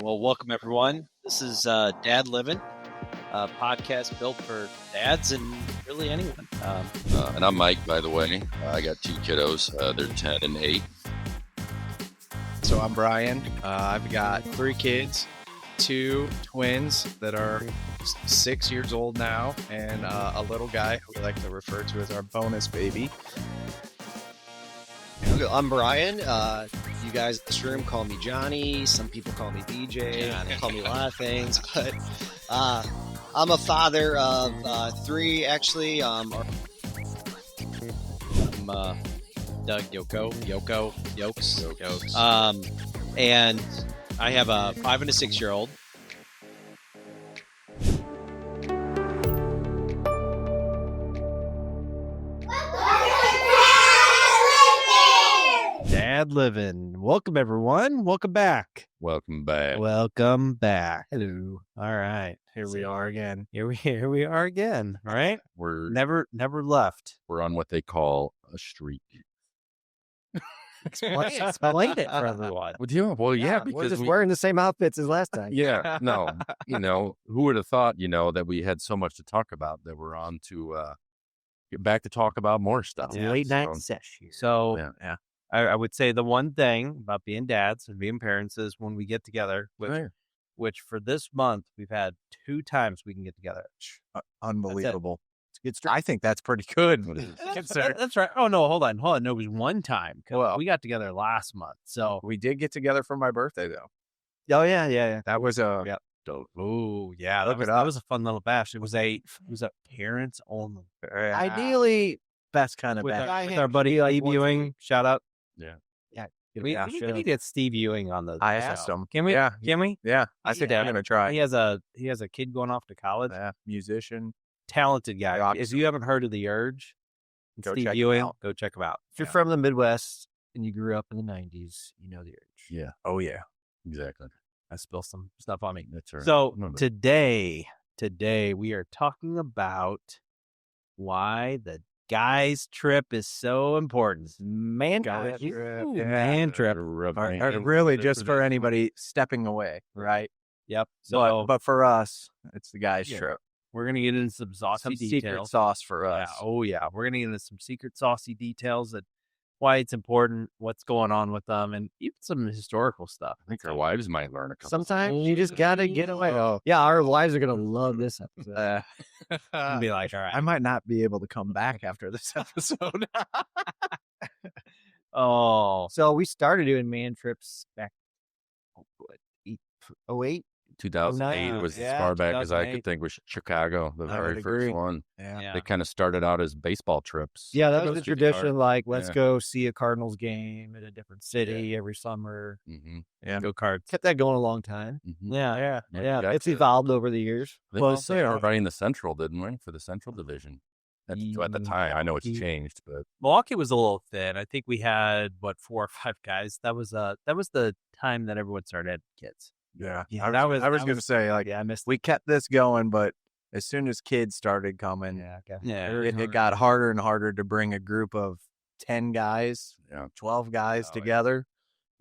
Well, welcome everyone. This is Dad Livin, a podcast built for dads and really anyone. And I'm Mike, by the way. I got two kiddos. They're 10 and 8. So I'm Brian. I've got 3 kids, 2 twins that are 6 years old now, and a little guy who we like to refer to as our bonus baby. I'm Brian. You guys in this room call me Johnny. Some people call me BJ. Call me a lot of things. But I'm a father of 3, actually. I'm Doug Yokes. And I have a 5 and a 6-year-old. Dad Livin. Welcome everyone. Welcome back. Welcome back. Welcome back. Hello. All right. Here we are again. Here we are again. All right. We're Never left. we're on what they call a streak. Explain it for everyone. Well, yeah, We're because just wearing the same outfits as last time. yeah, no, who would have thought, that we had so much to talk about that we're on to get back to talk about more stuff. Yeah, Late night So, session. So yeah. I would say the one thing about being dads and being parents is when we get together, which for this month we've had 2 times we can get together. Unbelievable. It's a good streak. I think that's pretty good. That's right. Oh no, hold on. No, it was one time. Well, we got together last month. So we did get together for my birthday, though. Oh yeah. That was a yeah. Oh yeah, that was a fun little bash. It was a parents only. Ideally, best kind of with bash. our buddy Steve Ewing. Shout out. Yeah. We need to get Steve Ewing on the I show. asked him. Can we? Yeah. Can we? Yeah. I think I'm going to try. He has a kid going off to college. Yeah. Musician. Talented guy. Rock If you haven't heard of The Urge, Go Steve check him Ewing, out. go check him out. If you're from the Midwest and you grew up in the 90s, you know the urge. Yeah, Oh, yeah. exactly. I spilled some stuff on me. That's right. So No. today we are talking about why the guys trip is so important. Man Guys trip. trip, Ooh, yeah. man trip. Or really just for anybody stepping away, right? Yep. So But for us, it's the guys' Yeah. trip. we're gonna get into some saucy Some details. secret sauce for Yeah. us. Oh yeah. We're gonna get into some secret saucy details that why it's important, what's going on with them, and even some historical stuff. I think our wives might learn a couple. Sometimes you just gotta get away. Yeah, our wives are gonna love this episode. And be like, all right. I might not be able to come back after this episode. Oh, So we started doing man trips back. 08. 2008 was Yeah, as far back as I 2008. could think. Was Chicago, the I very would first agree. one. yeah. They kind of started out as baseball trips. Yeah, that Those was the street cars. tradition. Like, let's Yeah. go see a Cardinals game at a different city every summer. Mm-hmm. Yeah. Go Cards. Kept that going a long time. Mm-hmm. Yeah. Yeah, got it's to- evolved over the years. They Well, say already in the Central, didn't we? For the Central Division. At the time, I know it's changed, but Milwaukee was a little thin. I think we had 4 or 5 guys. That was the time that everyone started having kids. Yeah. Yeah, I was going to say, like, Yeah, I missed. we kept this going, but as soon as kids started coming, Yeah, okay. Yeah. it got harder and harder to bring a group of 10 guys, yeah, 12 guys Oh, yeah. together.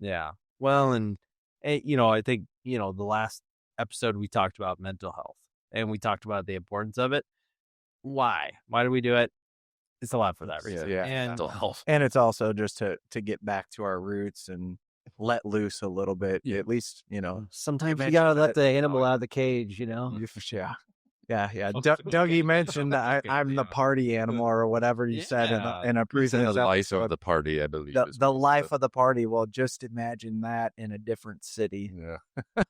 Yeah. Well, and I think the last episode we talked about mental health and we talked about the importance of it. Why do we do it? It's a lot for that reason. Yeah. And mental health. And it's also just to get back to our roots and let loose a little bit. Yeah. At least, Sometimes you mentioned gotta let that- the animal out of the cage, you know? Yeah. Yeah. Dougie mentioned that I'm the party animal or whatever you said in a The previous life episode. of the party, I believe. is The what it life said. of the party. Well, just imagine that in a different city. Yeah.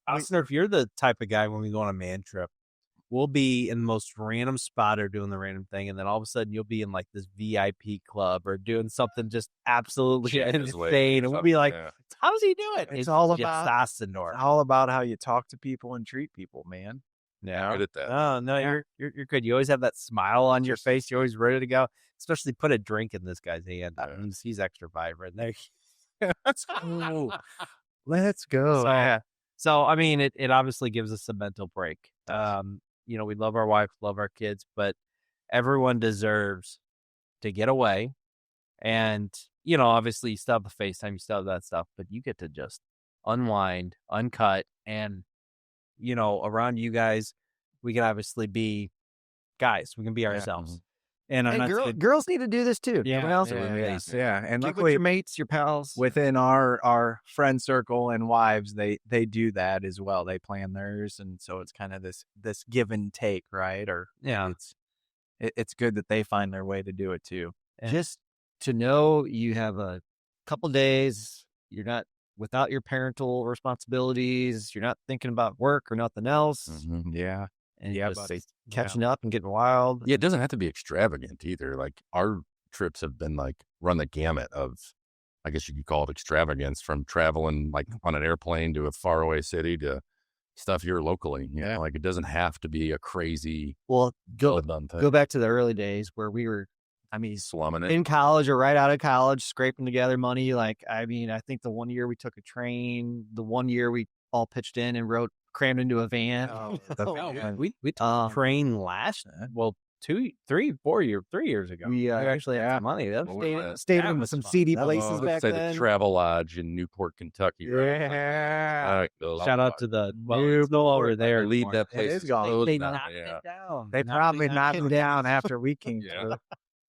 Austin, if you're the type of guy when we go on a man trip, we'll be in the most random spot or doing the random thing, and then all of a sudden you'll be in like this VIP club or doing something just absolutely Shit his way insane, and we'll be like, yeah. "How does he do it?" It's all about- Ostenor. It's all about how you talk to people and treat people, man. Yeah. Good at that. Oh no, you're good. You always have that smile on your face. You're always ready to go. Especially put a drink in this guy's hand. That means he's extra vibrant. There. Let's go. Let's go. So, so I mean, it obviously gives us a mental break. We love our wife, love our kids, but everyone deserves to get away. And obviously, you still have the FaceTime, you still have that stuff, but you get to just unwind, uncut, and around you guys, we can obviously be guys. We can be ourselves. And I'm not girls need to do this too. Yeah, Everyone else Yeah. And Get with luckily, your mates, your pals. within our friend circle and wives, they do that as well. They plan theirs, and so it's kind of this give and take, right? Or it's good that they find their way to do it too. Just to know you have a couple days, you're not without your parental responsibilities, you're not thinking about work or nothing else. Yeah. And Yeah, just buddy. catching up and getting wild. Yeah, it doesn't have to be extravagant either. Like our trips have been like run the gamut of, I guess you could call it extravagance, from traveling like on an airplane to a faraway city to stuff here locally. You know, like it doesn't have to be a crazy Well, go done thing. go back to the early days where we were, Slumming it. in college or right out of college, scraping together money. Like, I think the one year we took a train, the one year we all pitched in and crammed into a van. we took a train last 3 years ago. We actually had some money. Stayed in some seedy places back say then. the Travel Lodge in Newport, Kentucky. Right? Yeah. Shout out to the it's no longer there. Leave that place. It is gone. They now. knocked it down. They probably knocked it down after we came through.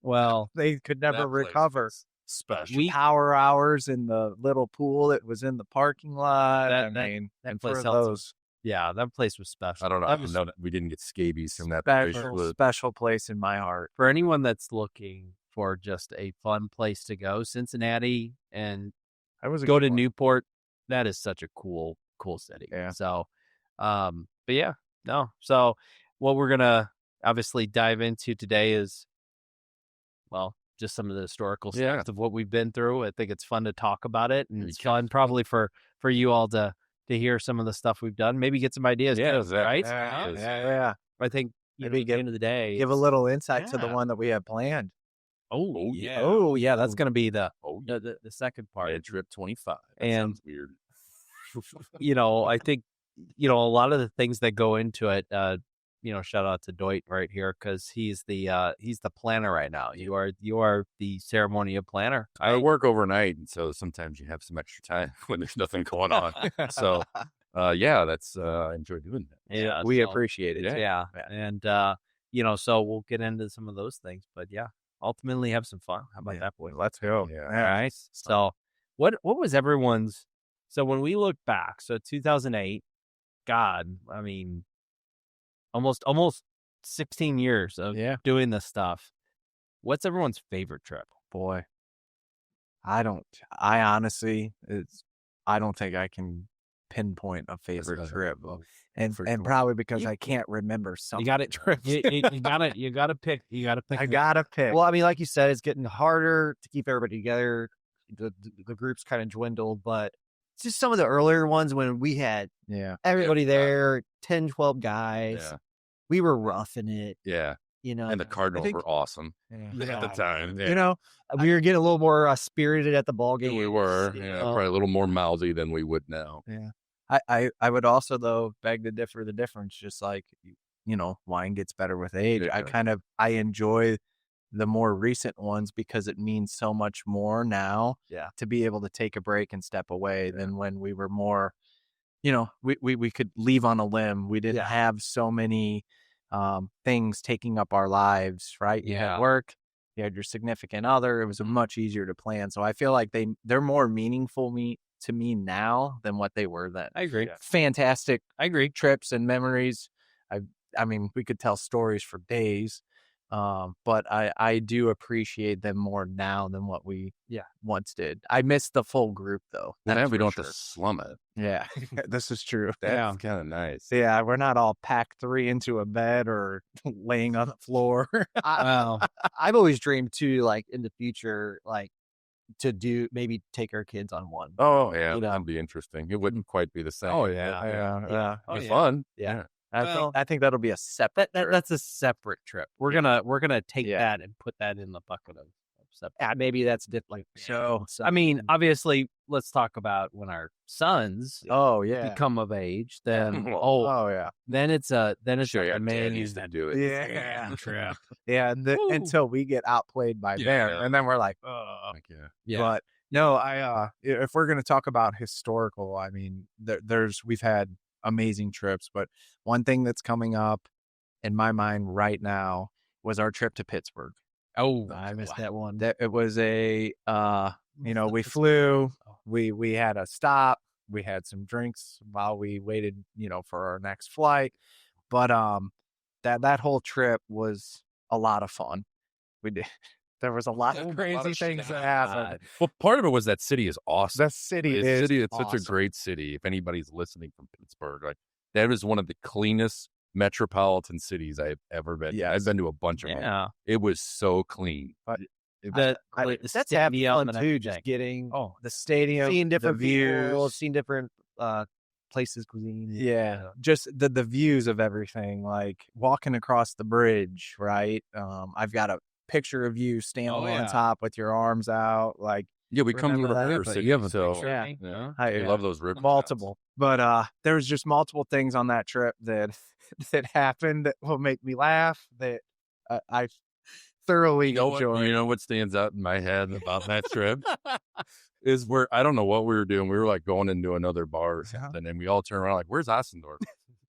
Well, They could never That place recover. is special. Power hours in the little pool that was in the parking lot. That and place for held those that place was special. I don't know. That I was know that we didn't get scabies from that place. special place in my heart. for anyone that's looking for just a fun place to go. Cincinnati and I was go to Newport. That is such a cool city. Yeah. So, but yeah, no. So what we're gonna obviously dive into today is, well, just some of the historical stuff of what we've been through. I think it's fun to talk about it, and it's fun probably for you all to hear some of the stuff we've done. Maybe get some ideas. Yeah, too, right? Yeah. I think maybe at the end of the day, Give a little insight to the one that we have planned. Oh yeah. yeah, that's gonna be the second part. Head trip 25. That And- sounds weird. I think, a lot of the things that go into it, shout out to Doit right here, because he's the planner right now. You are the ceremonial planner. I work overnight, and so sometimes you have some extra time when there's nothing going on. So, that's I enjoy doing that. Yeah, we so- appreciate it. Yeah. And so we'll get into some of those things, but yeah, ultimately have some fun. How about that, boy? Let's go. Yeah. All right. So what was everyone's? So when we look back, so 2008, God, I mean, almost 16 years of doing this stuff. What's everyone's favorite trip? Boy, I honestly, I don't think I can pinpoint a favorite trip, and probably because I can't remember some. You got it. You got to pick. I gotta pick. Well, like you said, it's getting harder to keep everybody together. The group's kind of dwindled, but it's just some of the earlier ones when we had everybody there, 10, 12 guys. Yeah. We were roughing it. Yeah. And the Cardinals were awesome at the time. Yeah. We were getting a little more spirited at the ball game. We were probably a little more mouthy than we would now. Yeah. I would also, though, beg to differ the difference. Just like, wine gets better with age. Yeah. I enjoy the more recent ones because it means so much more now to be able to take a break and step away than when we were more, we could leave on a limb. We didn't have so many things taking up our lives, right? You had work, you had your significant other. It was much easier to plan. So I feel like they're more meaningful to me now than what they were then. I agree. Fantastic. I agree. Trips and memories. I mean, we could tell stories for days. But I do appreciate them more now than what we once did. I miss the full group though. Now we don't have to slum it. Yeah, this is true. That's kind of nice. Yeah, we're not all packed 3 into a bed or laying on the floor. I've always dreamed too, like in the future, like to maybe take our kids on one. Oh yeah, that'd be interesting. It wouldn't quite be the same. Oh yeah. It'd be fun. Yeah. I think that'll be a separate. That's a separate trip. We're gonna take that and put that in the bucket of separate. Maybe that's different. So I mean, obviously, let's talk about when our sons become of age. Then then it's Sure, a man used to do it. Yeah. Until we get outplayed by them, and then we're like, But No, if we're going to talk about historical, I mean, we've had amazing trips, but one thing that's coming up in my mind right now was our trip to Pittsburgh. Oh, I missed that one. That it was we flew, we had a stop, we had some drinks while we waited, for our next flight. But that whole trip was a lot of fun. We did. There was a lot of crazy things that happened. Well, part of it was that city is awesome. That city It's awesome. such a great city. If anybody's listening from Pittsburgh, like that is one of the cleanest metropolitan cities I've ever been. Yeah, I've been to a bunch of them. It was so clean. That's happy fun too. Just getting the stadium, seeing different views, people, seeing different places, cuisine. Yeah, just the views of everything. Like walking across the bridge, right? I've got a picture of you standing on top with your arms out, like. Yeah, we come to the river city. You have a so, picture. Yeah, I love those river multiple. But there was just multiple things on that trip that happened that will make me laugh. That I thoroughly enjoyed. You know what stands out in my head about that trip is where I don't know what we were doing. We were like going into another bar or something, and we all turn around like, "Where's Ossendorf?"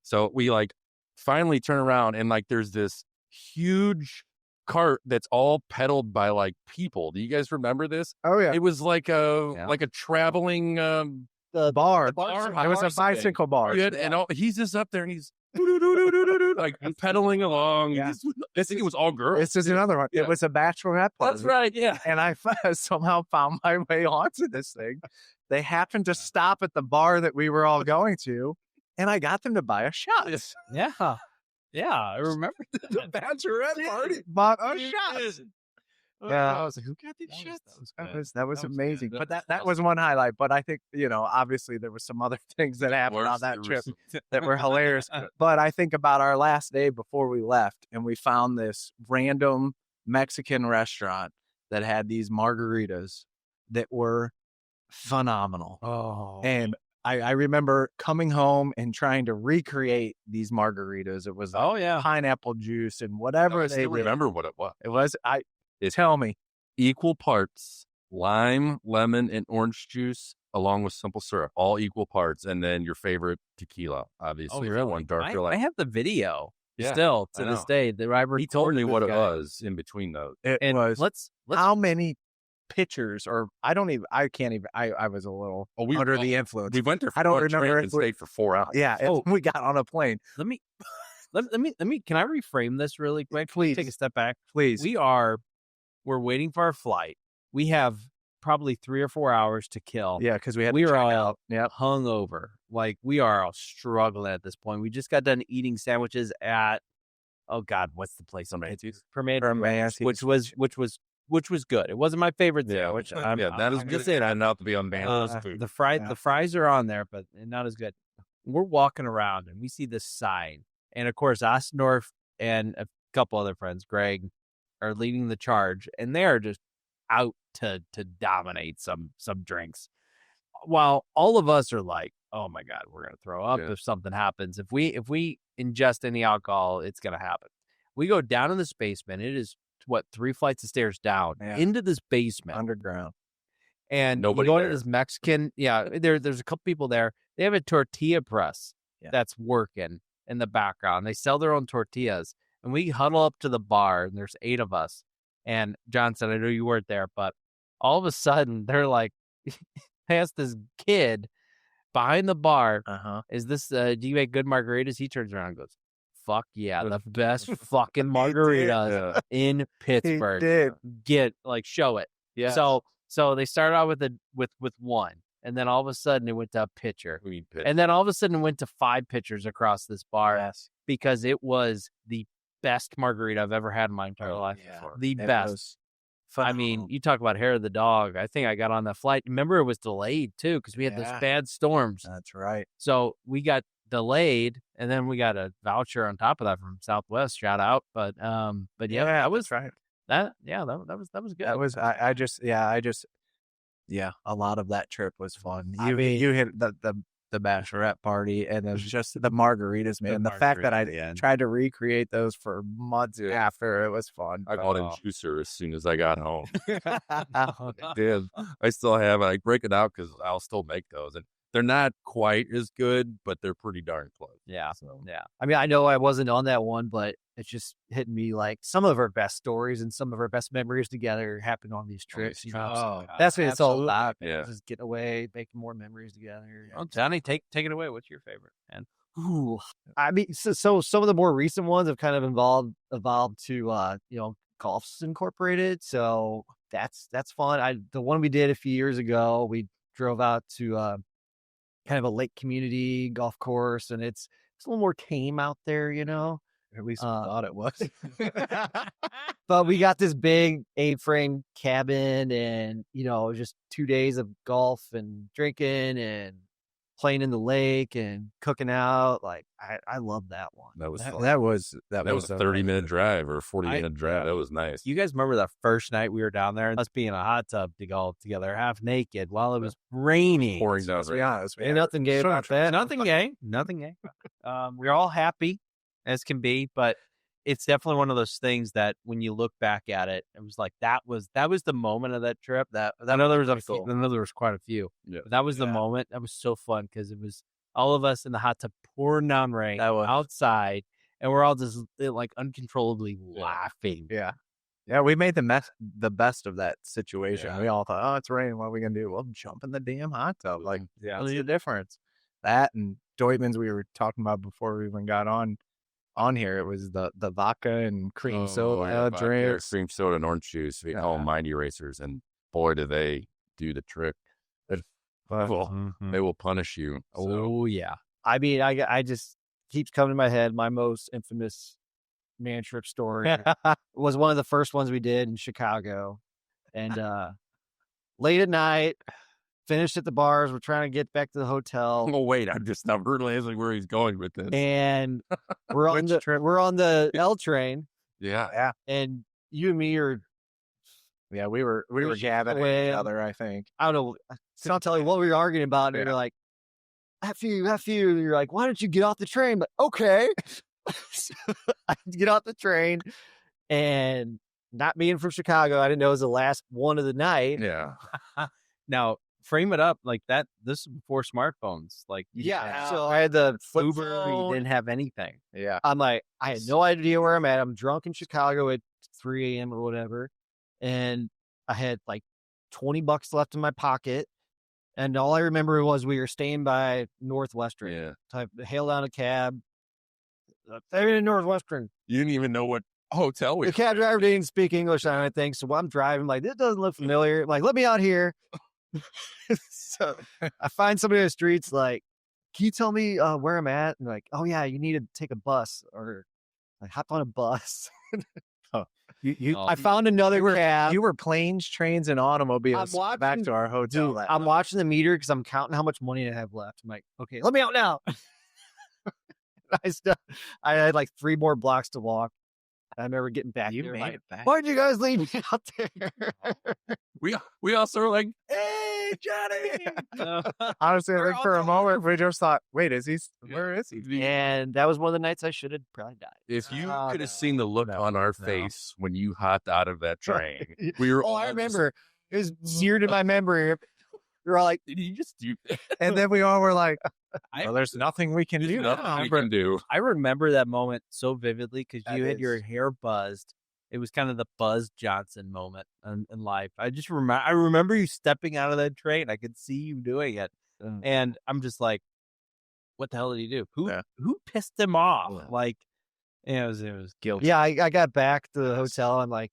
So we like finally turn around, and like there's this huge cart that's all pedaled by like people. Do you guys remember this? Oh yeah, it was like a traveling the bar. It was a bicycle bar. And he's just up there and he's like pedaling along. Yeah. I think it was all girls. This is another one. Yeah. It was a bachelorette party. That's right. Yeah. And I somehow found my way onto this thing. They happened to stop at the bar that we were all going to, and I got them to buy a shot. Yeah. Yeah, I remember the bachelorette party bought a shot. Yeah, I was like, "Who got these shots?" That was amazing. But that was one highlight. But I think obviously there was some other things that happened on that trip that were hilarious. But I think about our last day before we left, and we found this random Mexican restaurant that had these margaritas that were phenomenal. Oh, and I remember coming home and trying to recreate these margaritas. It was pineapple juice and whatever I they still did. remember what it was. It was tell me. Equal parts lime, lemon, and orange juice, along with simple syrup, all equal parts, and then your favorite tequila, obviously. really? One darker. I have the video Yeah, still I to this know. day. He told me what it was in between those. It And was let's how many pictures, or I was a little under the influence. We went there. I don't remember and stayed for 4 hours. Yeah, we got on a plane. let me can I reframe this really quick? Please. Take a step back. Please. We're waiting for our flight. We have probably 3 or 4 hours to kill. Yeah, because we were check all out. Yep. hungover. Like we are all struggling at this point. We just got done eating sandwiches at what's the place on Permate's, which was good. It wasn't my favorite Yeah, sandwich. that is just it. I'm out to be on Van's food. The fries are on there, but not as good. We're walking around and we see this sign, and of course, Ossendorf and a couple other friends, Greg, are leading the charge, and they are just out to dominate some drinks, while all of us are like, "Oh my god, we're gonna throw up if something happens. If we ingest any alcohol, it's gonna happen." We go down in this basement. It is 3 flights of stairs down into this basement Underground. and Nobody we go there. into this Mexican. Yeah, there's a couple people there. They have a tortilla press that's working in the background. They sell their own tortillas, and we huddle up to the bar, and there's 8 of us. And John said, "I know you weren't there, but all of a sudden they're like, past this kid behind the bar. Is this? Do you make good margaritas?" He turns around and goes, "Fuck yeah, the best fucking margaritas in Pittsburgh. He did. Show it." Yeah. So they started out with one, and then all of a sudden it went to a pitcher, We pitched. and then all of a sudden it went to 5 pitchers across this bar because it was the best margarita I've ever had in my entire life. The best. I mean, you talk about hair of the dog. I think I got on that flight. Remember, it was delayed too because we had those bad storms. That's right. So we got delayed, and then we got a voucher on top of that from Southwest. Shout out, but yeah, that was right. that. Yeah, that was good. That was a lot of that trip was fun. I mean, You hit the the bachelorette party, and it was just the margaritas, man. The fact that I tried to recreate those for months after, it was fun. I bought a juicer as soon as I got home. Dude, I still have it. I break it out because I'll still make those, and they're not quite as good, but they're pretty darn close. Yeah. So. Yeah. I mean, I know I wasn't on that one, but it's just hitting me like some of our best stories and some of our best memories together happened on these trips. That's what it's all about. Yeah. Just getting away, making more memories together. Well, Johnny, take it away. What's your favorite? And ooh, I mean, so some of the more recent ones have kind of evolved to golf's incorporated. So that's fun. The one we did a few years ago, we drove out to kind of a lake community golf course, and it's a little more tame out there, At least we thought it was. But we got this big A-frame cabin, and just 2 days of golf and drinking and playing in the lake and cooking out. Like I love that one. That was fun. That was a 30-minute drive or 40-minute drive. That was nice. you guys remember that first night we were down there, us being in a hot tub to golf together, half naked, while it was raining. Pouring down. Let's be honest. Ain't nothing gay about that. Nothing gay. Nothing gay. We're all happy as can be, but it's definitely one of those things that when you look back at it, it was like that was the moment of that trip. I know there was there was quite a few. Yeah. But that was the moment. That was so fun because it was all of us in the hot tub pouring down rain outside, and we're all just like uncontrollably laughing. Yeah. Yeah, we made the best of that situation. Yeah. We all thought, oh, it's raining. What are we going to do? Well, jump in the damn hot tub. Like, Yeah. what's the difference? That and Deutman's we were talking about before we even got on here. It was the vodka and cream soda drinks. Cream soda and orange juice. We call them mind erasers, and boy, do they do the trick. They will punish you. Oh yeah. I mean, I just keeps coming to my head. My most infamous man trip story was one of the first ones we did in Chicago, and late at night, finished at the bars. We're trying to get back to the hotel. Oh wait, I'm just not realizing where he's going with this. And we're on the L train. Yeah. And you and me are. Yeah, we were gabbing at each other, I think. I don't know. I can't tell you what we were arguing about. And you're like, F you. And you're like, why don't you get off the train? But okay. So I get off the train, and not being from Chicago, I didn't know it was the last one of the night. Yeah. Now frame it up like that. This is before smartphones. Like So I had the flip Uber. phone. You didn't have anything. Yeah. I'm like, I had no idea where I'm at. I'm drunk in Chicago at 3 a.m. or whatever. And I had like $20 left in my pocket. And all I remember was we were staying by Northwestern. Yeah. So I hailed down a cab. Staying in Northwestern. You didn't even know what hotel we The cab driver didn't speak English, I don't think. So I'm driving, like, this doesn't look familiar. I'm like, let me out here. So I find somebody in the streets, like, can you tell me where I'm at? And like, oh yeah, you need to take a bus or like hop on a bus. I found another cab. You were planes, trains, and automobiles back to our hotel. Dude, I'm watching the meter because I'm counting how much money I have left. I'm like, okay, let me out now. I had like 3 more blocks to walk. I remember getting back. You there, made like, it back. Why'd you guys leave me out there? We also were like, Hey, Johnny. Honestly, I think for a moment we just thought, wait, where is he? And that was one of the nights I should have probably died. if you could have seen the look on our face when you hopped out of that train, we were. Oh, all I just- remember. It was seared in my memory. You're all like, Did you just do that? And then we all were like, well, there's nothing we can do. Nothing we can do. I remember that moment so vividly because That you had your is- hair buzzed. It was kind of the Buzz Johnson moment in life. I just remember. I remember you stepping out of that train. I could see you doing it, and I'm just like, "What the hell did he do? Who pissed him off?" Yeah. Like, it was guilty. yeah, I got back to the hotel. I'm like,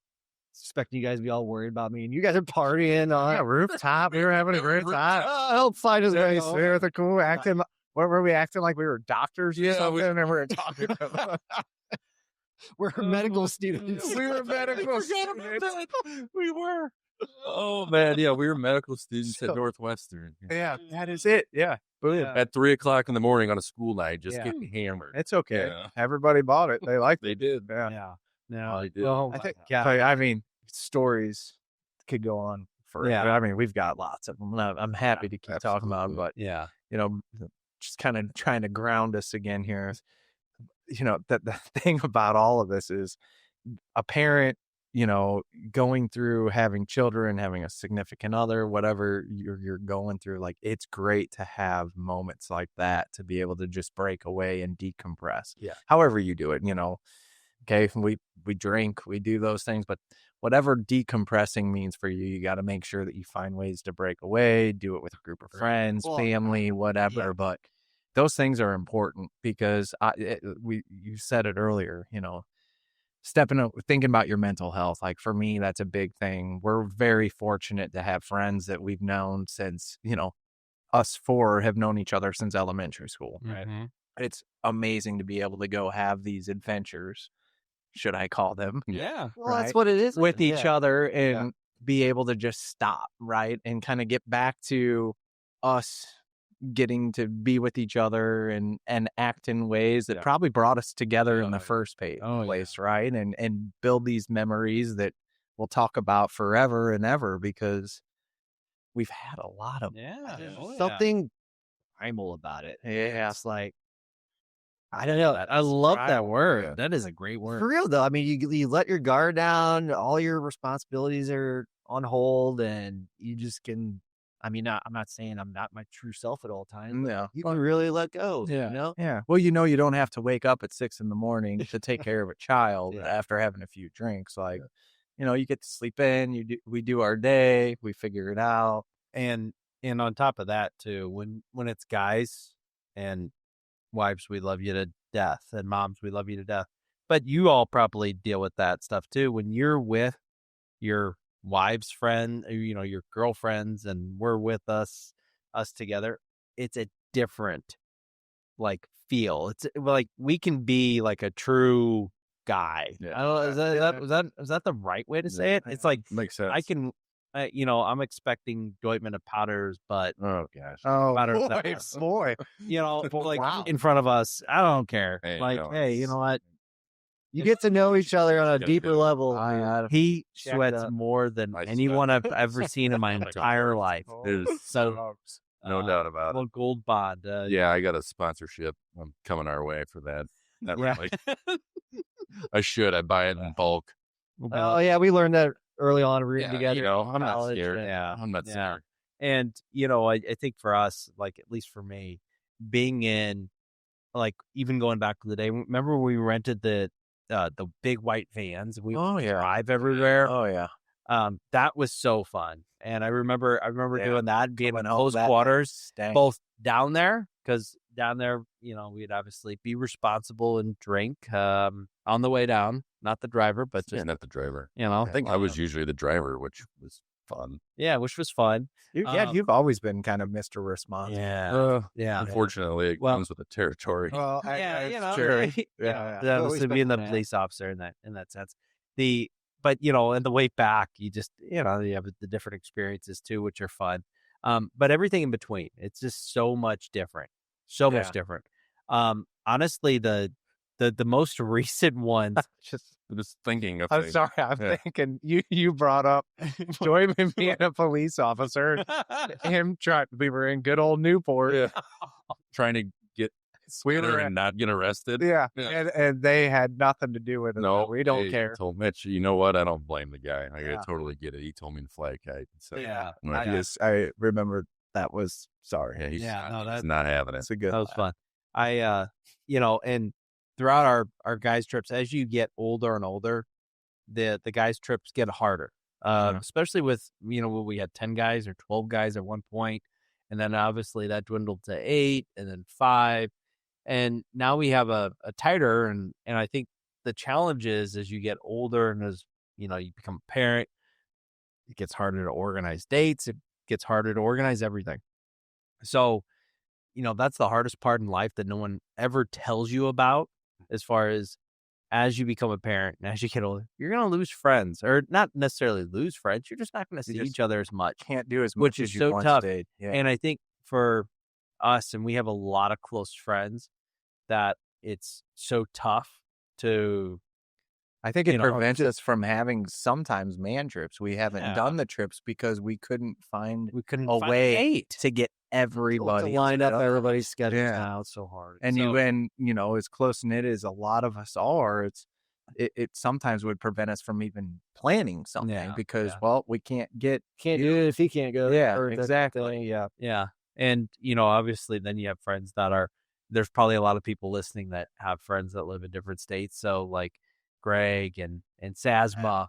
expecting you guys to be all worried about me, and you guys are partying on Yeah, rooftop. We were having a great time. help find us We guys. were the cool acting. What were we acting like? We were doctors or Yeah, something, and we were talking about. We're medical students. We were medical students. We were. Oh man, yeah, we were medical students at Northwestern. Yeah, that is it. Yeah, brilliant. At 3:00 in the morning on a school night, just getting hammered. It's okay. Yeah. Everybody bought it. They liked it. They did. Yeah. Yeah. No, They did. oh, I think. yeah. I mean, stories could go on forever. Yeah. I mean, we've got lots of them. I'm happy to keep talking about them, but Yeah. you know, just kind of trying to ground us again here. The thing about all of this is a parent, going through having children, having a significant other, whatever you're going through, like, it's great to have moments like that to be able to just break away and decompress. Yeah. However you do it, okay, we drink, we do those things, but whatever decompressing means for you, you got to make sure that you find ways to break away, do it with a group of friends, family, whatever. Yeah. But those things are important because you said it earlier, stepping up, thinking about your mental health. Like, for me, that's a big thing. We're very fortunate to have friends that we've known since, us four have known each other since elementary school. Right. Mm-hmm. It's amazing to be able to go have these adventures, should I call them? Yeah. Well, that's what it is. With each other and Yeah. be able to just stop, right? And kind of get back to us getting to be with each other and act in ways that probably brought us together in the first place, right? And build these memories that we'll talk about forever and ever, because we've had a lot of Something primal about it. Yeah. It's like, I don't know. I love that primal, word. yeah. That is a great word. For real though, I mean, you let your guard down. All your responsibilities are on hold, and you just can. I mean, I'm not saying I'm not my true self at all times. Yeah. You can really let go. Yeah. Yeah. Well, you don't have to wake up at 6 a.m. to take care of a child after having a few drinks. Like, you get to sleep in, we do our day, we figure it out. And on top of that too, when it's guys and wives, we love you to death, and moms, we love you to death. But you all probably deal with that stuff too. When you're with your wife's friend, your girlfriends, and we're with us together, it's a different like feel. It's like we can be like a true guy. Yeah. I don't know, is that the right way to say it? It's like Makes sense. I can, I'm expecting Deutman of Potter's, but Oh gosh. Oh, Powder's boy. like Wow. in front of us. I don't care. Hey, Like, no, hey, you it's- know what? You get to know each other on a Yeah, deeper yeah. level. He Check sweats that. more than I anyone sweat. I've ever seen in my entire life. There's So no doubt about it. well, Gold Bond. Yeah, I got a sponsorship coming our way for that. Not Yeah. really. I should. I buy it in bulk. Oh yeah, we learned that early on reading together. I'm not college, scared. Yeah. I'm not Yeah. scared. And, I think for us, like, at least for me, being in, like, even going back to the day, remember when we rented the big white vans? We would drive everywhere. Oh, yeah. That was so fun. And I remember doing that, being in Coming home close that quarters, stank. both down there, because down there, we'd obviously be responsible and drink on the way down, not the driver, but Yeah, just, not the driver. I I think I was usually the driver, which was fun. yeah, which was fun. You've always been kind of Mr. Responsible. Yeah. Unfortunately, it Well- comes with the territory. Well, Yeah, Yeah. obviously being the police officer in that sense. But and the way back, you just you have the different experiences too, which are fun. But everything in between, it's just so much different, much different. Honestly, the most recent ones, Just thinking of I'm things. sorry. I'm Yeah. thinking you brought up Joyman being a police officer. We were in good old Newport. Yeah. Trying to get We sweeter were and not get arrested. Yeah. Yeah. And they had nothing to do with it. No, we don't hey, care. I told Mitch, you know what? I don't blame the guy. I Yeah. totally get it. He told me to fly a kite. So, Yeah. yeah, I remember that was sorry. yeah, he's, Yeah, no, he's not having it. That's a good. that was fun. I and throughout our guys' trips, as you get older and older, the guys' trips get harder. Especially with when we had 10 guys or 12 guys at one point, and then obviously that dwindled to 8 and then 5, and now we have a tighter, and I think the challenge is as you get older and as you become a parent, it gets harder to organize dates, it gets harder to organize everything. So that's the hardest part in life that no one ever tells you about, as far as you become a parent and as you get older, you're going to lose friends, or not necessarily lose friends. You're just not going to see each other as much. Can't do as much Which as is you so once tough. did. Yeah. And I think for us, and we have a lot of close friends, that it's so tough to, I think it prevents us from having sometimes man trips. We haven't done the trips because we couldn't find a way date. to get everybody to line up up. everybody's schedule Yeah. now. It's so hard. And So- as close knit as a lot of us are, it sometimes would prevent us from even planning something Yeah, because, yeah. well, we can't do it if he can't go. Yeah, or that exactly. thing, yeah. Yeah. And, obviously then you have friends there's probably a lot of people listening that have friends that live in different states. So like Greg and Sasma,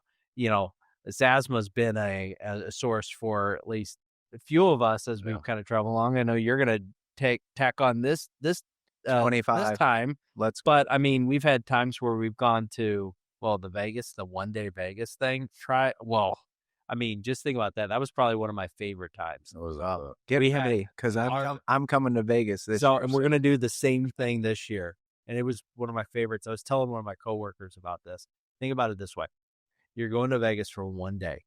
Sasma's been a source for at least a few of us as we've kind of traveled along. I know you're going to tack on this 25 this time. Let's But I mean, we've had times where we've gone to, the 1-day Vegas thing. Just think about that. That was probably one of my favorite times. It was, get we ready because I'm coming to Vegas this So, year. and we're going to do the same thing this year. And it was one of my favorites. I was telling one of my coworkers about this. Think about it this way. You're going to Vegas for 1 day.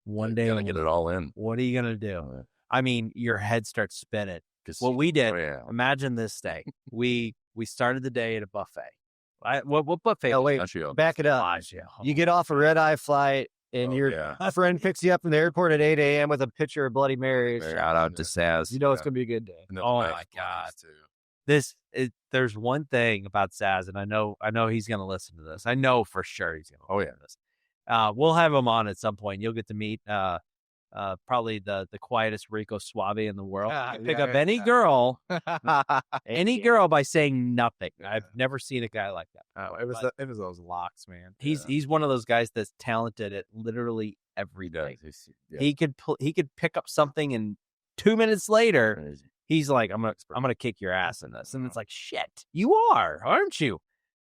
One day. Gotta get it all in. What are you going to do? Oh, yeah. I mean, your head starts spinning. What we did, Oh, yeah. imagine this day. We started the day at a buffet. What buffet? Oh, wait, Actually, back it up. You get off a red-eye flight, and your friend picks you up in the airport at 8 a.m. with a pitcher of Bloody Marys. Shout out to Saz. You know it's going to be a good day. Oh, my God. There's one thing about Saz, and I know he's going to listen to this. I know for sure he's going to listen to this. We'll have him on at some point. You'll get to meet probably the quietest Rico Suave in the world. Pick up any girl by saying nothing. I've never seen a guy like that. Oh, it was those locks, man. He's one of those guys that's talented at literally everything. He could pick up something, and 2 minutes later, he's like, "I'm gonna kick your ass in this," and it's like, "Shit, you are, aren't you?"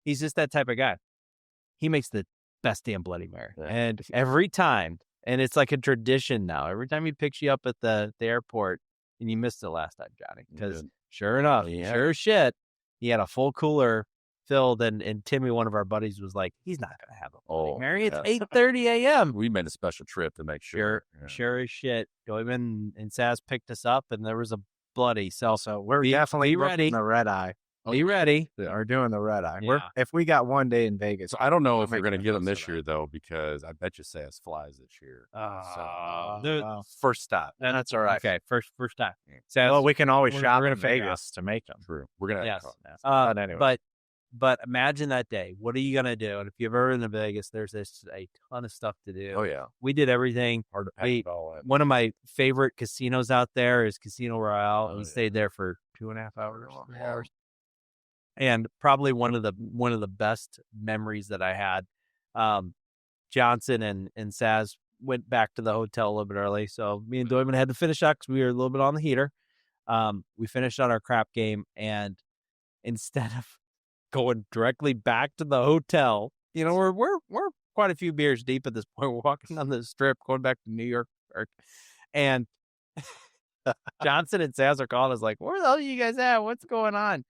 He's just that type of guy. He makes the best damn Bloody Mary, and every time. And it's like a tradition now. Every time he picks you up at the airport, and you missed it last time, Johnny, because sure enough, sure as shit, he had a full cooler filled, and Timmy, one of our buddies, was like, he's not going to have a Bloody Mary. It's 8:30 a.m. We made a special trip to make sure. Sure as shit. Doyman and Saz picked us up, and there was a Bloody. So we're definitely ready. The red eye. Be ready. Are doing the red eye. Yeah. If we got 1 day in Vegas, So I don't know if we're going to get them this year, though, because I bet you Saz flies this year. first stop. That's all right. Okay, first time. Saz, well, we can always we're shop gonna in figure Vegas to make them. True. We're going to Yes. But anyway. But imagine that day. What are you going to do? And if you've ever been to Vegas, there's a ton of stuff to do. Oh, yeah. We did everything. Hard to pack it all in. One of my favorite casinos out there is Casino Royale. And we stayed there for 2.5 hours, 3 hours. And probably one of the best memories that I had. Johnson and Saz went back to the hotel a little bit early. So me and Doyman had to finish up because we were a little bit on the heater. We finished on our crap game, and instead of going directly back to the hotel, we're quite a few beers deep at this point. We're walking on the strip, going back to New York, and Johnson and Saz are calling us like, "Where the hell are you guys at? What's going on?"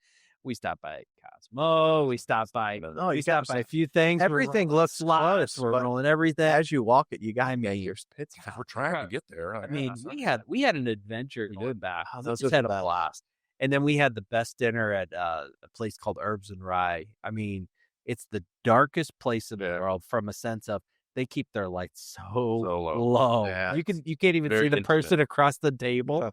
We stopped by Cosmo. We stopped by a few things. Everything looks close. We're rolling everything. As you walk it, you got me your spits. We're trying to get there. I mean, we had an adventure going back. Oh, We those just are had the a best. blast. And then we had the best dinner at a place called Herbs and Rye. I mean, it's the darkest place in the world from a sense of they keep their lights so low. Yeah. You can't even Very see the intimate. person across the table.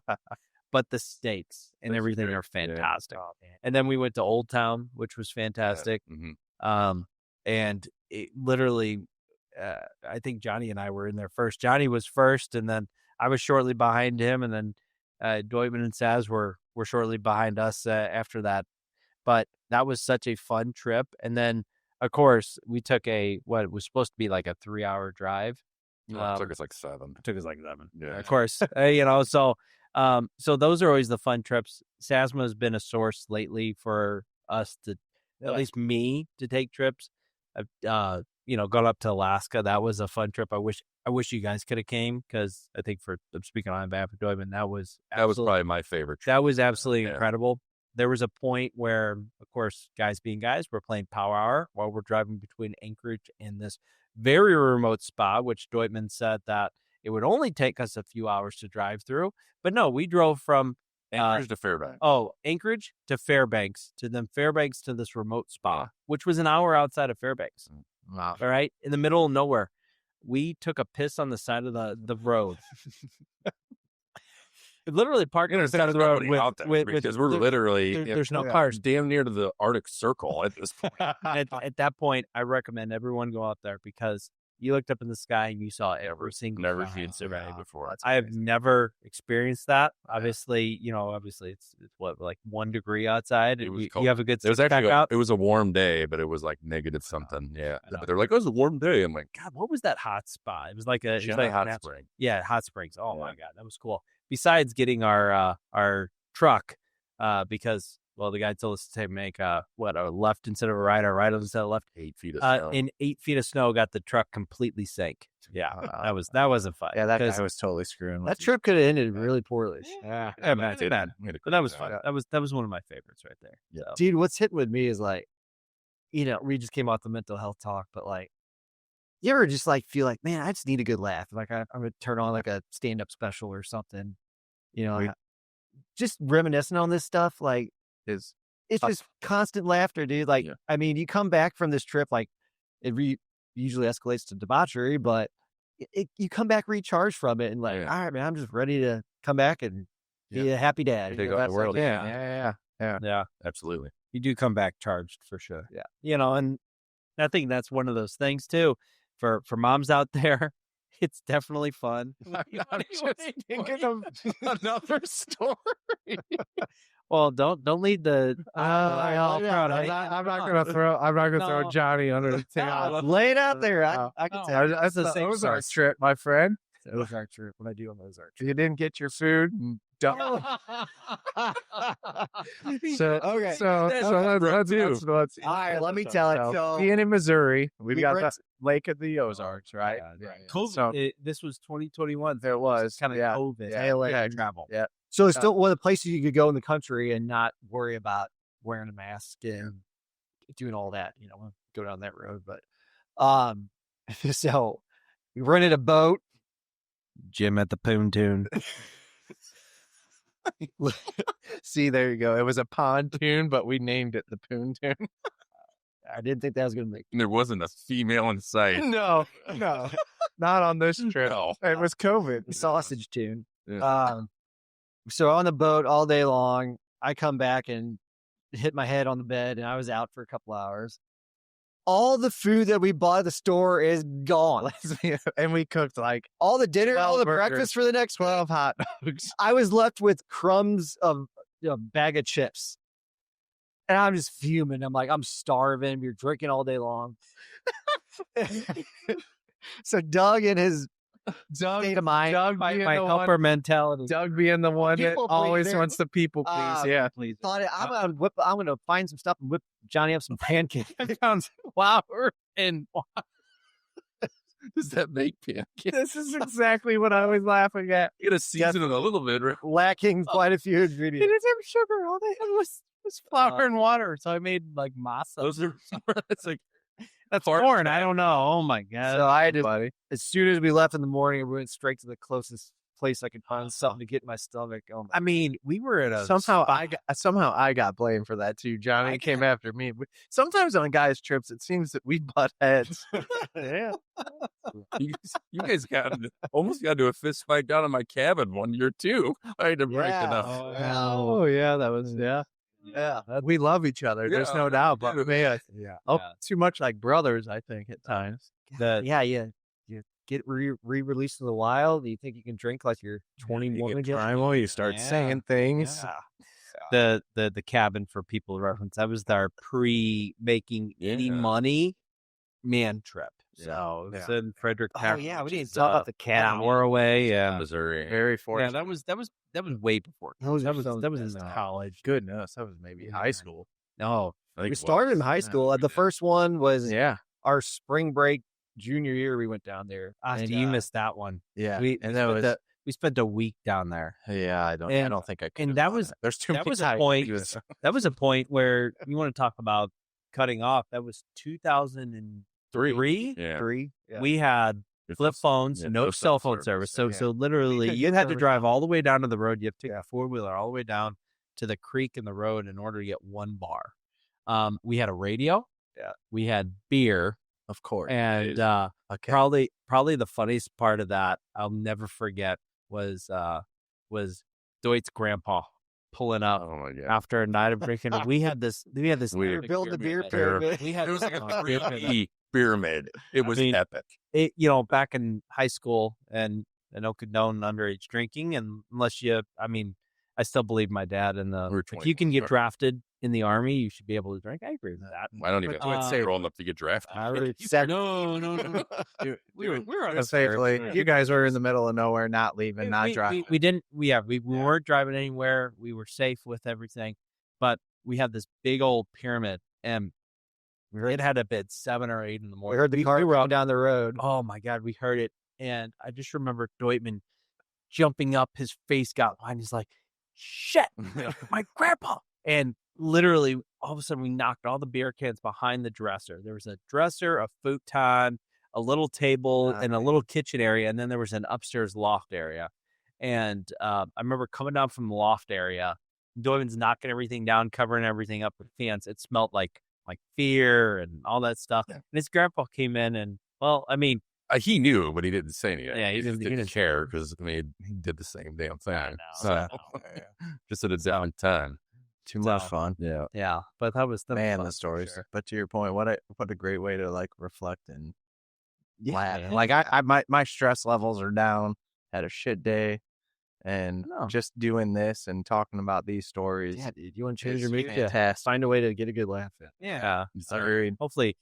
But the steaks and That's everything great. are fantastic. Oh, And then we went to Old Town, which was fantastic. Mhm. And it literally, I think Johnny and I were in there first. Johnny was first, and then I was shortly behind him, and then Doyman and Saz were shortly behind us after that. But that was such a fun trip. And then, of course, we took what was supposed to be like a 3-hour drive. It took us like 7. Took us like 7. Yeah. Of course, so those are always the fun trips. Sasma has been a source lately for us to, at least me, to take trips. I've gone up to Alaska. That was a fun trip. I wish you guys could have came, because I think I'm speaking on behalf of Doyman, that was probably my favorite trip. that was absolutely Yeah. incredible. There was a point where, of course, guys being guys, we're playing Power Hour while we're driving between Anchorage and this very remote spot, which Doyman said that it would only take us a few hours to drive through. But no, we drove from Anchorage to Fairbanks. Anchorage to Fairbanks, to then Fairbanks to this remote spot, which was an hour outside of Fairbanks. Wow. All right, in the middle of nowhere. We took a piss on the side of the road. literally parked on the side of the road because we're literally there's no cars damn near to the Arctic Circle at this point. at that point, I recommend everyone go out there because you looked up in the sky and you saw every single Never cloud. seen so many before. I have never experienced that. Obviously, it's what, like 1 degree outside. It was you cold. have a good It was six pack actually out. it was a warm day, but it was like negative something. Yeah, but they're like, "Oh, it was a warm day." I'm like, God, what was that hot spot? It was like a hot spring. Yeah, hot springs. Oh my God, that was cool. Besides getting our truck, because the guy told us to make a left instead of a right, or right instead of left. 8 feet of snow. In 8 feet of snow, got the truck completely sank. Yeah, that wasn't fun. Yeah, that guy was totally screwing. That trip could have ended really poorly. Yeah, that's bad. But that was fun. That was one of my favorites right there. Yeah. So. Dude, what's hitting with me is like, we just came off the mental health talk, but like, you ever just like feel like, man, I just need a good laugh. Like I'm gonna turn on like a stand-up special or something. Just reminiscing on this stuff. Like, it's just constant laughter, dude. Like, I mean, you come back from this trip, like it usually escalates to debauchery, but you come back recharged from it and like, all right, man, I'm just ready to come back and be a happy dad. Take over the world. Yeah. Absolutely. You do come back charged for sure. Yeah. And I think that's one of those things too for moms out there. It's definitely fun. I'm just thinking of another story. Well, don't lead the I'm not gonna throw Johnny under the table. Lay it out there. I can tell. That's the Ozark trip, my friend. Ozark trip. What I do on the Ozark trip. You didn't get your food. So let's all right, let me tell it. So being in Missouri, we've got the Lake of the Ozarks, right? COVID. This was 2021. There was kind of COVID. Travel. Yeah. So it's still one of the places you could go in the country and not worry about wearing a mask and doing all that. Go down that road. But so we rented a boat. Jim at the pontoon. See, there you go. It was a pontoon, but we named it the pontoon. I didn't think that was going to make. And there wasn't a female in sight. No, not on this trip. No. It was COVID. Sausage tune. Yeah. So on the boat all day long, I come back and hit my head on the bed, and I was out for a couple hours. All the food that we bought at the store is gone. And we cooked like all the dinner, all the burgers, breakfast for the next 12 hot dogs. I was left with crumbs of a bag of chips. And I'm just fuming. I'm like, I'm starving. You're drinking all day long. So Doug in his state of mind, my helper mentality. Doug being the one that People always pleaser. wants the people please. Please. thought I'm gonna find some stuff and whip Johnny up some pancakes. I found flour and Does that make pancakes? This is exactly what I was laughing at. You gotta season it a little bit. Right? Lacking quite a few They ingredients. didn't have sugar. All they had was flour and water. So I made like masa. Those are it's like that's Part- corn. I don't know. Oh my God. So I had to, Buddy. as soon as we left in the morning, we went straight to the closest place I could find something to get in my stomach. Oh, I mean, we were at a Somehow I got blamed for that too. Johnny came after me. Sometimes on guys' trips, it seems that we butt heads. yeah. you guys almost got into a fist fight down in my cabin one year too. I had to break it up. Oh yeah, that was yeah. We love each other. There's Yeah, no doubt. But do. man, yeah. too much like brothers, I think at times. You get re-released to the wild. You think you can drink like you're 21 again? Primal, you start saying things. The cabin, for people to reference, that was our pre-making any money man trip. So it was in Frederick. Oh yeah, we didn't talk about the cabin. Hour away. Yeah, Missouri. Very fortunate. that was way before. That was in college. Goodness, that was maybe high school. No, We started in high school. The first one was Yeah, our spring break junior year. We went down there. and you missed that one. yeah. We spent a week down there. Yeah, I don't think I could. And that was there's too that many was a times. point. That was a point where you want to talk about cutting off. That was 2003. Yeah. Yeah. We had flip phones, no cell phone service. So literally, you had to drive all the way down to the road. You have to take a 4-wheeler all the way down to the creek in the road in order to get one bar. We had a radio. Yeah. We had beer, Of course. and probably the funniest part of that I'll never forget was Deut's grandpa pulling up Oh my god! after a night of drinking. We had this. We were epic building the beer pyramid. pyramid. We had It was like a pyramid. 3D pyramid. It was mean, epic. Back in high school, and I don't condone underage drinking, and I still believe my dad in the. We're If you can 21, get sorry. drafted in the Army, you should be able to drink. I agree with that. I don't even say Uh, rolling up to get drafted. I already No. We were on a Safely, you guys were in the middle of nowhere, not leaving, not driving. We didn't. We weren't driving anywhere. We were safe with everything, but we had this big old pyramid, and it had a bid 7 or 8 in the we morning. heard the car were coming up. down the road. Oh my God, we heard it, and I just remember Deutman jumping up. His face got wide. He's like, "Shit, my grandpa!" And literally, all of a sudden, we knocked all the beer cans behind the dresser. There was a dresser, a futon, a little table, and a little kitchen area, and then there was an upstairs loft area. And I remember coming down from the loft area, Doyman's knocking everything down, covering everything up with fans. It smelled like fear and all that stuff. Yeah. And his grandpa came in, and He knew, but he didn't say anything. Yeah, he he just didn't didn't care because he did the same damn thing. I know. So, just at a down time. Too much fun. Yeah. yeah. But that was Man, fun the for stories. sure. But to your point, what a great way to like reflect and laugh. Yeah. Like my stress levels are down. Had a shit day, and No. just doing this and talking about these stories. Yeah, dude, you want to change is your mood? fantastic. Find a way to get a good laugh in. Yeah. Agreed. Hopefully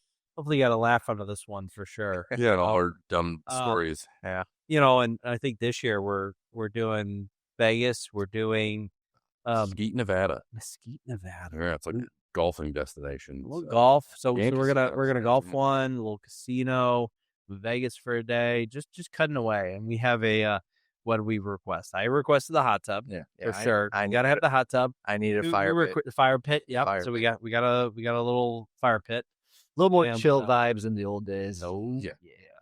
you got a laugh out of this one for sure. Yeah, and all our dumb stories. And I think this year we're doing Vegas. We're doing Mesquite, Nevada. Mesquite, Nevada. Yeah, it's like a golfing destination. A little so. golf. So Yeah, we're gonna casinos. golf Yeah. one, a little casino, Vegas for a day, just cutting away. And we have a what do we request? I requested the hot tub. Yeah, For I- sure. I You gotta have the hot tub. I need a We fire were pit. the fire pit. Yep. Fire So pit. we got a little fire pit. A little more And, chill vibes in the old days. No. Yeah.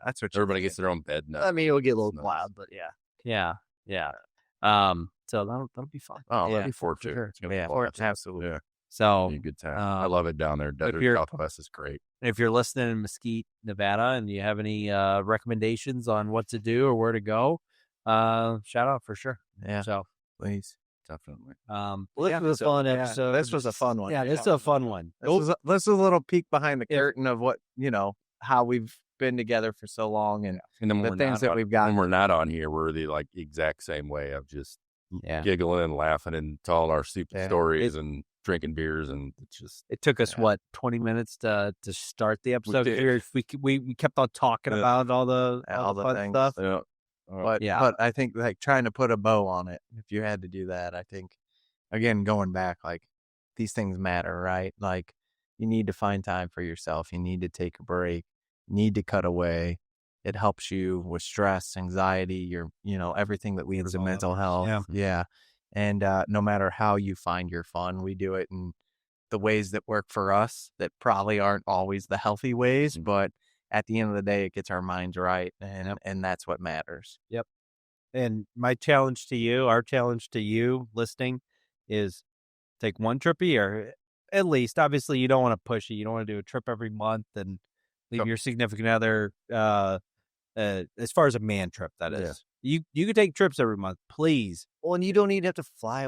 That's what Everybody gets their own bed now. I mean, it'll get a little Nice. wild, but yeah. Yeah. So that'll be fun. Oh, Yeah, looking forward for to sure. it. It's gonna be Yeah, fun. absolutely. Yeah, So be a good time. I love it down there. Desert you're- Southwest is great. if you're listening in Mesquite, Nevada, and you have any recommendations on what to do or where to go, shout out for sure. Yeah, So please. Definitely. Well, this was a fun episode. This was a fun one. yeah, this is a fun one. This was a little peek behind the Yeah. curtain of what how we've been together for so long, and And then when the we're things not that on- we've gotten. when we're not on here, we're the exact same way of just Yeah. giggling and laughing and telling our stupid Yeah. stories and drinking beers, and it's just It took us 20 minutes to start the episode. did. We kept on talking Yeah. about all the fun things. stuff. yeah. But Yeah. but I think trying to put a bow on it, if you had to do that, I think again going back, these things matter, right? Like you need to find time for yourself. You need to take a break. You need to cut away. It helps you with stress, anxiety, your everything that leads to mental health. Yeah. And no matter how you find your fun, we do it in the ways that work for us that probably aren't always the healthy ways, but at the end of the day, it gets our minds right, and that's what matters. And my challenge to you, our challenge to you listening, is take one trip a year, at least. Obviously, you don't want to push it. You don't want to do a trip every month and leave your significant other. As far as a man trip, that is, you could take trips every month, please. Well, and you don't even have to fly.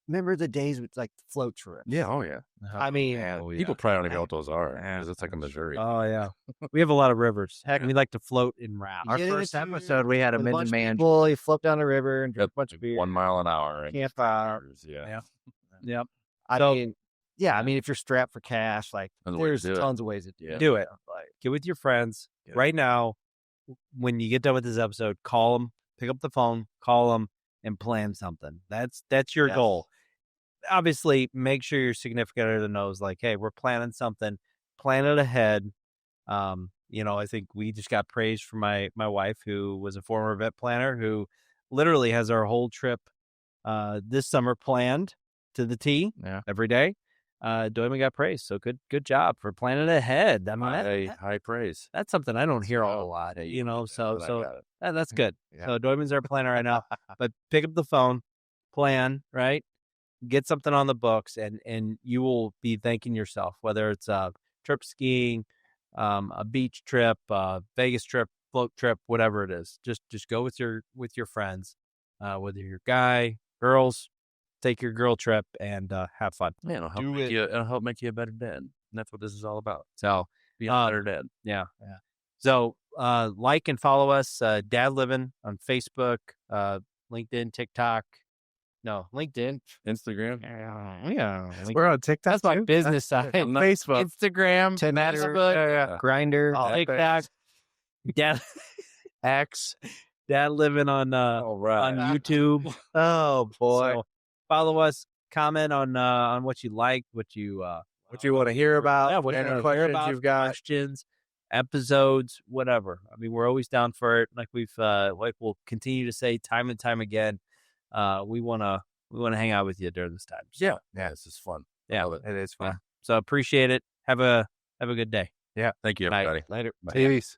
Remember the days with float trips? Yeah. Oh yeah. I mean, People probably don't even know what those are because it's like a Missouri. Oh yeah, we have a lot of rivers. Heck, we like to float in rafts. Our Get in first a episode, we had a with a bunch of man. people, you float down the river and drink a bunch of beer. 1 mile an hour. And Campfire. Yeah. Yep. I So- mean, I mean, if you're strapped for cash, There's a way to there's do it. tons of ways to do Yeah. it. Do it. Like, Get with your friends Get it. right now. When you get done with this episode, call them, pick up the phone, call them, and plan something. That's your Yes. goal. Obviously, make sure your significant other knows, hey, we're planning something. Plan it ahead. I think we just got praised from my wife, who was a former vet planner, who literally has our whole trip this summer planned to the T every day. Doyman got praised, so good job for planning ahead. I mean, High praise. that's something I don't hear a whole lot, Hey, you did that, So but I got it. that's good. Yeah. So Doyman's our planner right now, but pick up the phone, plan, right? Get something on the books, and you will be thanking yourself, whether it's a trip skiing, a beach trip, Vegas trip, float trip, whatever it is. Just go with your friends, whether you're a guy, girls, take your girl trip and have fun. Yeah, it'll help make you a better dad. And that's what this is all about. So Be a better dad. Yeah. So like and follow us, Dad Livin on Facebook, LinkedIn, TikTok. No, LinkedIn, Instagram. Yeah, We're on TikTok. that's my too? business side. Facebook. Instagram, Facebook, Grinder. TikTok. Dad, X. Dad Livin on All right. on YouTube. Oh boy. So follow us. Comment on what you like, what you want to hear about? what you any wanna hear questions about, you've got? questions, episodes, whatever. I mean, we're always down for it. Like we'll continue to say time and time again. We wanna hang out with you during this time. So, Yeah, this is fun. Yeah, It is fun. so appreciate it. Have a good day. Thank you, Bye. everybody. Later. Bye. Peace.